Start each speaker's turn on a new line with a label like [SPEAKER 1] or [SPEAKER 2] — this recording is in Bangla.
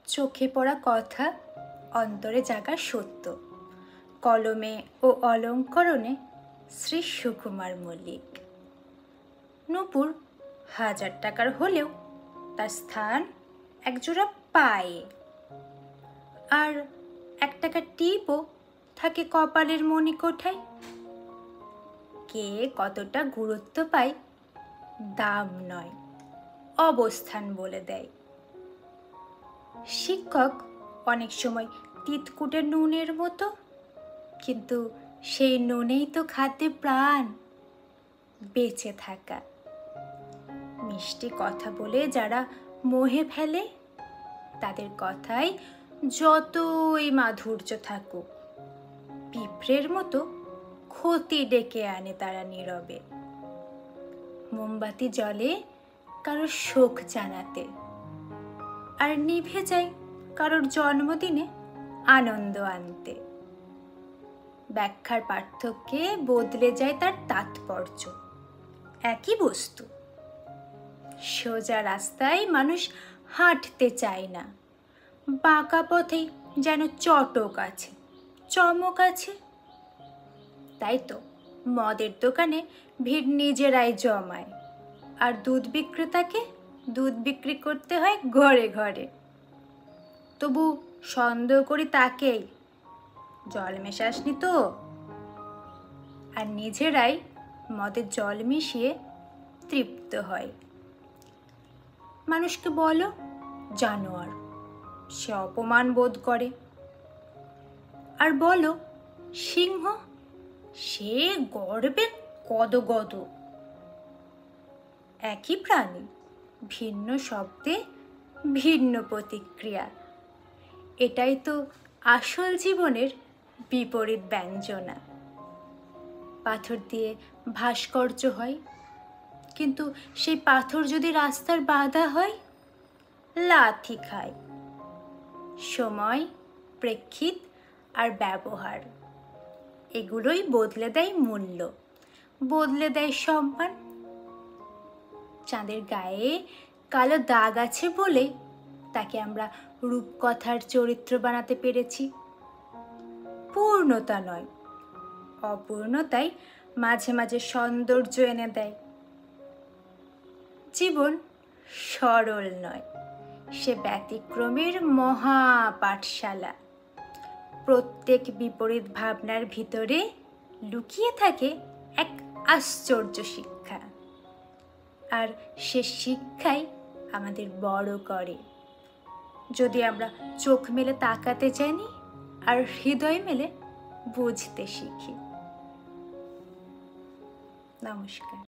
[SPEAKER 1] চোখে পড়া কথা, অন্তরে জাগা সত্য। কলমে ও অলঙ্করণে শ্রী সুকুমার মল্লিক। নূপুর 1000 টাকার হলেও তার স্থান একজোড়া পায়ে, আর 1 টাকার টিপও থাকে কপালের মণিকোঠায়। কে কতটা গুরুত্ব পায় দাম নয়, অবস্থান বলে দেয়। শিক্ষক অনেক সময় তিতকুটে নুনের মতো, কিন্তু সেই নুনেই তো খাদ্যে প্রাণ, বেঁচে থাকা। মিষ্টি কথা বলে যারা মোহে ফেলে, তাদের কথায় যতই মাধুর্য থাকুক, পিঁপড়ের মতো ক্ষতি ডেকে আনে তারা নীরবে। মোমবাতি জ্বলে কারোর শোক জানাতে, আর নিভে যায় কারোর জন্মদিনে আনন্দ আনতে। ব্যাখ্যার পার্থক্যে বদলে যায় তার তাৎপর্য, একই বস্তু। সোজা রাস্তায় মানুষ হাঁটতে চায় না, বাঁকা পথেই যেন চটক আছে, চমক আছে। তাই তো মদের দোকানে ভিড় নিজেরাই জমায়, আর দুধ বিক্রেতাকে দুধ বিক্রি করতে হয় ঘরে ঘরে। তবু সন্দেহ করি তাকেই, জল মেশাসনি তো? আর নিজেরাই মদের জল মিশিয়ে তৃপ্ত হয়। মানুষকে বলো জানোয়ার, সে অপমান বোধ করে। আর বলো সিংহ, সে গর্বে গদগদ। একই প্রাণী, ভিন্ন শব্দে ভিন্ন প্রতিক্রিয়া। এটাই তো আসল জীবনের বিপরীত ব্যঞ্জনা। পাথর দিয়ে ভাস্কর্য হয়, কিন্তু সেই পাথর যদি রাস্তার বাধা হয়, লাথি খায়। সময়, প্রেক্ষিত আর ব্যবহার, এগুলোই বদলে দেয় মূল্য, বদলে দেয় সম্মান। চাঁদের গায়ে কালো দাগ আছে বলেই তাকে আমরা রূপকথার চরিত্র বানাতে পেরেছি। পূর্ণতা নয়, অপূর্ণতাই মাঝে মাঝে সৌন্দর্য এনে দেয়। জীবন সরল নয়, সে ব্যতিক্রমের মহা পাঠশালা। প্রত্যেক বিপরীত ভাবনার ভিতরে লুকিয়ে থাকে এক আশ্চর্য শিক্ষা, আর সে শিক্ষাই আমাদের বড় করে, যদি আমরা চোখ মেলে তাকাতে জানি আর হৃদয় মেলে বুঝতে শিখি। নমস্কার।